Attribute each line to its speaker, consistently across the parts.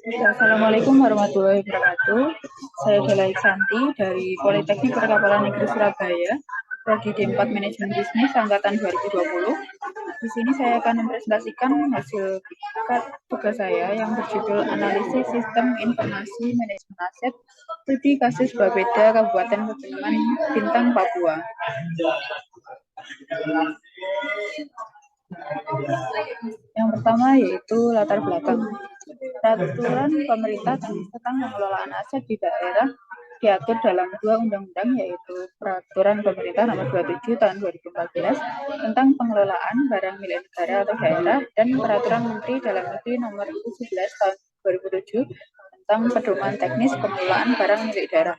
Speaker 1: Assalamualaikum warahmatullahi wabarakatuh. Saya Dela Iksanti dari Politeknik Perkapalan Negeri Surabaya, Prodi D4 Manajemen Bisnis Angkatan 2020. Di sini saya akan mempresentasikan hasil tugas saya yang berjudul Analisis Sistem Informasi Manajemen Aset Studi Kasus Bapeda Kabupaten Pegunungan Bintang, Papua. Yang pertama yaitu latar belakang. Peraturan pemerintah tentang pengelolaan aset di daerah diatur dalam dua undang-undang, yaitu Peraturan Pemerintah Nomor 27 Tahun 2014 tentang pengelolaan barang milik negara atau daerah dan Peraturan Menteri Dalam Negeri Nomor 17 Tahun 2007 tentang pedoman teknis pengelolaan barang milik daerah.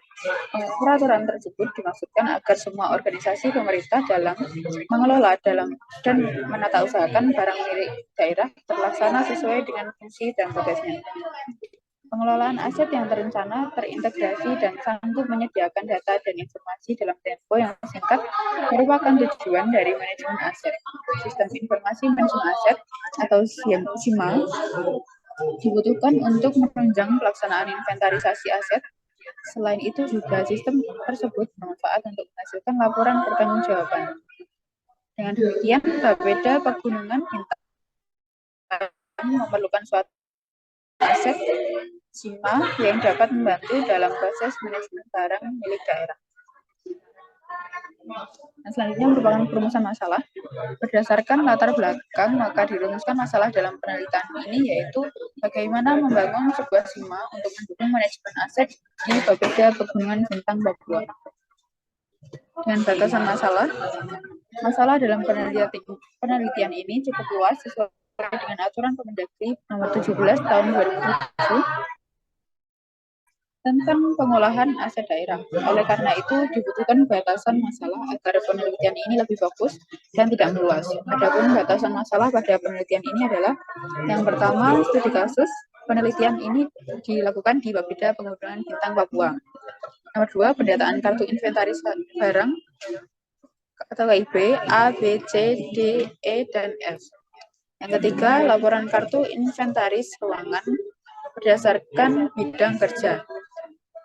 Speaker 1: Peraturan tersebut dimaksudkan agar semua organisasi pemerintah dalam mengelola dan menata usahakan barang milik daerah terlaksana sesuai dengan fungsi dan tugasnya. Pengelolaan aset yang terencana, terintegrasi, dan sanggup menyediakan data dan informasi dalam tempo yang singkat merupakan tujuan dari manajemen aset. Sistem Informasi Manajemen Aset atau SIMA dibutuhkan untuk menunjang pelaksanaan inventarisasi aset. Selain itu juga sistem tersebut bermanfaat untuk menghasilkan laporan pertanggungjawaban. Dengan demikian, Bapeda Pegunungan Bintang memerlukan suatu aset SIMA yang dapat membantu dalam proses manajemen barang milik daerah. Dan selanjutnya merupakan perumusan masalah. Berdasarkan latar belakang, maka dirumuskan masalah dalam penelitian ini, yaitu bagaimana membangun sebuah SIMA untuk mendukung manajemen aset di Bapeda Pegunungan Bintang, Papua. Dengan batasan masalah dalam penelitian ini cukup luas sesuai dengan aturan Kemendagri Nomor 17 Tahun 2007 tentang pengolahan aset daerah. Oleh karena itu, dibutuhkan batasan masalah agar penelitian ini lebih fokus dan tidak meluas. Adapun batasan masalah pada penelitian ini adalah yang pertama, studi kasus. Penelitian ini dilakukan di Bapeda Pegunungan Bintang, Papua. Nomor 2, pendataan kartu inventaris barang atau KIB A, B, C, D, E, dan F. Yang ketiga, laporan kartu inventaris ruangan berdasarkan bidang kerja.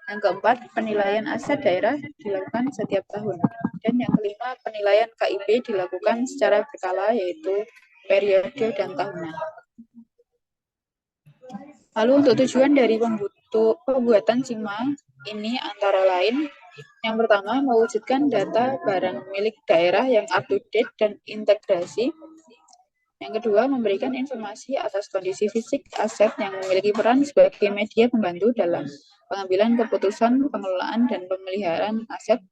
Speaker 1: Yang keempat, penilaian aset daerah dilakukan setiap tahun. Dan yang kelima, penilaian KIB dilakukan secara berkala, yaitu periode dan tahunan. Lalu untuk tujuan dari pembuatan SIMA ini antara lain, yang pertama, mewujudkan data barang milik daerah yang up-to-date dan integrasi. Yang kedua, memberikan informasi atas kondisi fisik aset yang memiliki peran sebagai media pembantu dalam pengambilan keputusan, pengelolaan, dan pemeliharaan aset.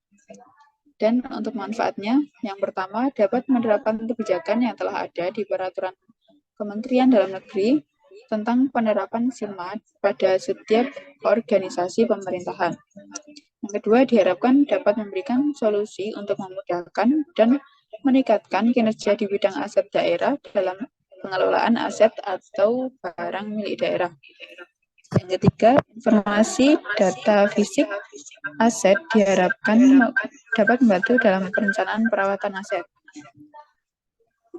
Speaker 1: Dan untuk manfaatnya, yang pertama, dapat menerapkan kebijakan yang telah ada di Peraturan Kementerian Dalam Negeri tentang penerapan SIMA pada setiap organisasi pemerintahan. Yang kedua, diharapkan dapat memberikan solusi untuk memudahkan dan meningkatkan kinerja di bidang aset daerah dalam pengelolaan aset atau barang milik daerah. Yang ketiga, informasi data fisik aset diharapkan dapat membantu dalam perencanaan perawatan aset.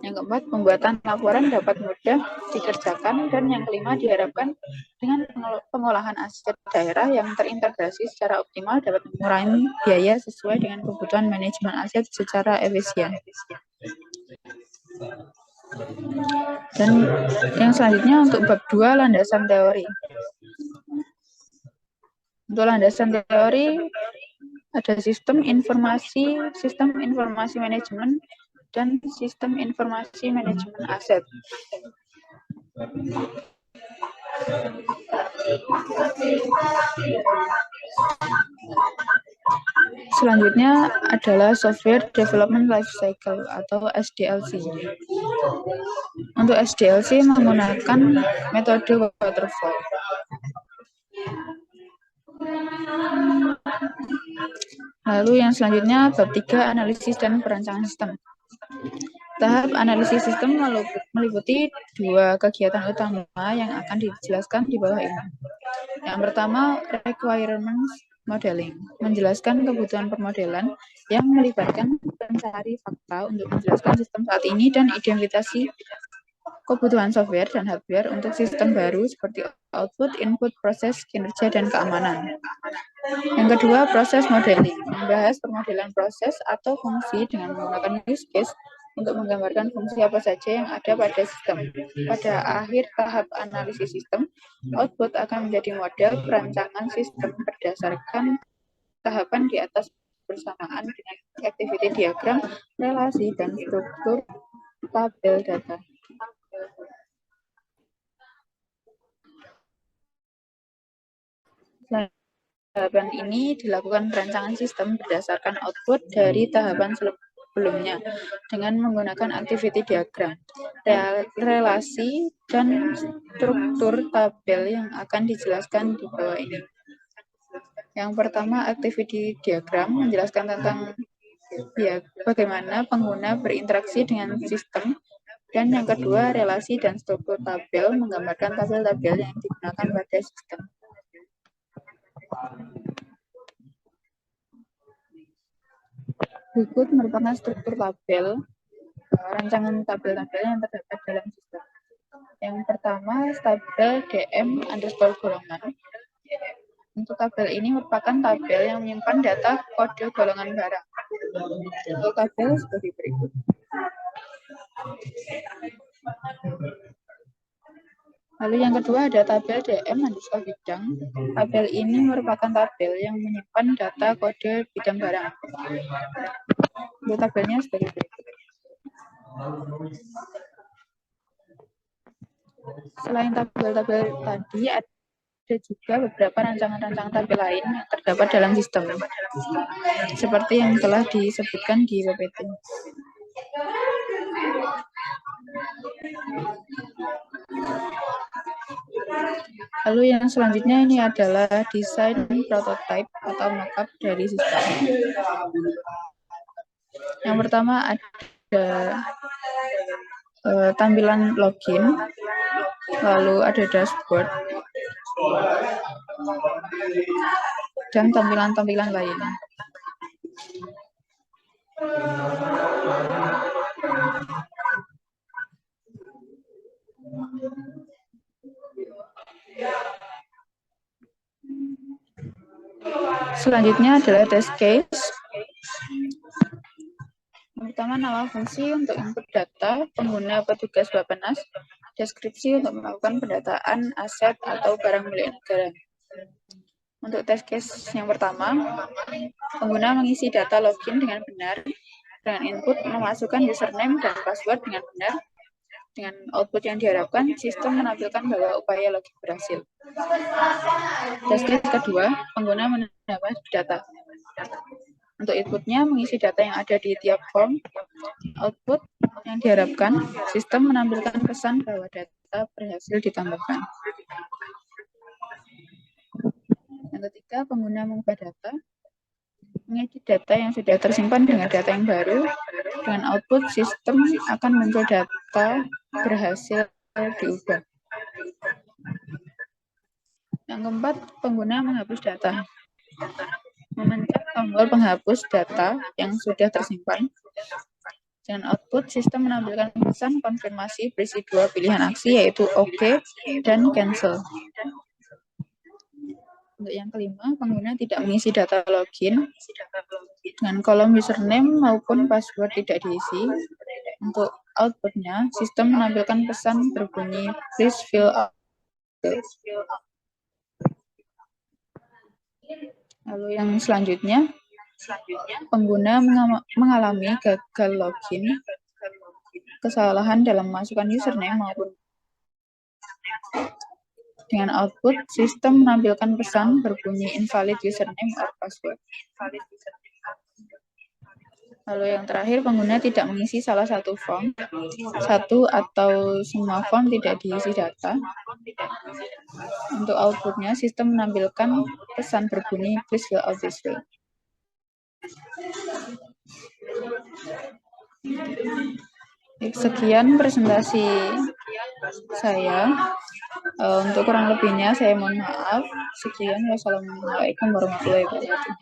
Speaker 1: Yang keempat, pembuatan laporan dapat mudah dikerjakan. Dan yang kelima, diharapkan dengan pengolahan aset daerah yang terintegrasi secara optimal dapat mengurangi biaya sesuai dengan kebutuhan manajemen aset secara efisien. Dan yang selanjutnya untuk bab 2, landasan teori. Untuk landasan teori ada sistem informasi manajemen dan sistem informasi manajemen aset. Selanjutnya adalah Software Development Life Cycle atau SDLC. Untuk SDLC menggunakan metode waterfall. Lalu yang selanjutnya bab 3, analisis dan perancangan sistem. Tahap analisis sistem meliputi dua kegiatan utama yang akan dijelaskan di bawah ini. Yang pertama, requirements modeling, menjelaskan kebutuhan permodelan yang melibatkan pencari fakta untuk menjelaskan sistem saat ini dan kebutuhan software dan hardware untuk sistem baru seperti output, input, proses, kinerja, dan keamanan. Yang kedua, proses modeling. Membahas permodelan proses atau fungsi dengan menggunakan use case untuk menggambarkan fungsi apa saja yang ada pada sistem. Pada akhir tahap analisis sistem, output akan menjadi model perancangan sistem berdasarkan tahapan di atas bersamaan dengan activity diagram, relasi, dan struktur tabel data. Tahapan ini dilakukan perancangan sistem berdasarkan output dari tahapan sebelumnya dengan menggunakan activity diagram, relasi, dan struktur tabel yang akan dijelaskan di bawah ini. Yang pertama, activity diagram menjelaskan tentang bagaimana pengguna berinteraksi dengan sistem, dan yang kedua, relasi dan struktur tabel menggambarkan tabel-tabel yang digunakan pada sistem. Berikut merupakan struktur tabel, rancangan tabel-tabel yang terdapat dalam sistem. Yang pertama, tabel DM_golongan. Untuk tabel ini merupakan tabel yang menyimpan data kode golongan barang. Untuk tabel seperti berikut. Lalu yang kedua ada tabel DM_bidang. Tabel ini merupakan tabel yang menyimpan data kode bidang barang. Untuk tabelnya seperti berikut. Selain tabel-tabel tadi, ada juga beberapa rancangan-rancangan tabel lain yang terdapat dalam sistem, seperti yang telah disebutkan di PPT. Lalu yang selanjutnya ini adalah desain prototype atau mockup dari sistem. Yang pertama ada tampilan login, lalu ada dashboard, dan tampilan-tampilan lain. Selanjutnya adalah test case. Yang pertama, nama fungsi untuk input data pengguna petugas Bappenas, deskripsi untuk melakukan pendataan aset atau barang milik negara. Untuk test case yang pertama, pengguna mengisi data login dengan benar, dengan input memasukkan username dan password dengan benar. Dengan output yang diharapkan, sistem menampilkan bahwa upaya login berhasil. Test case kedua, pengguna menambah data. Untuk inputnya, mengisi data yang ada di tiap form. Output yang diharapkan, sistem menampilkan pesan bahwa data berhasil ditambahkan. Yang ketiga, pengguna mengubah data. Mengedit data yang sudah tersimpan dengan data yang baru. Dengan output, sistem akan muncul data berhasil diubah. Yang keempat, pengguna menghapus data. Memencet tombol penghapus data yang sudah tersimpan. Dengan output, sistem menampilkan pesan konfirmasi berisi dua pilihan aksi, yaitu OK dan Cancel. Untuk yang kelima, pengguna tidak mengisi data login. Dengan kolom username maupun password tidak diisi. Untuk outputnya, sistem menampilkan pesan berbunyi please fill out. Lalu yang selanjutnya, pengguna mengalami gagal login, kesalahan dalam memasukkan username maupun dengan output, sistem menampilkan pesan berbunyi invalid username or password. Lalu yang terakhir, pengguna tidak mengisi salah satu form, satu atau semua form tidak diisi data. Untuk outputnya, sistem menampilkan pesan berbunyi please fill out this field. Sekian presentasi saya. Untuk kurang lebihnya saya mohon maaf. Sekian, wassalamualaikum warahmatullahi wabarakatuh.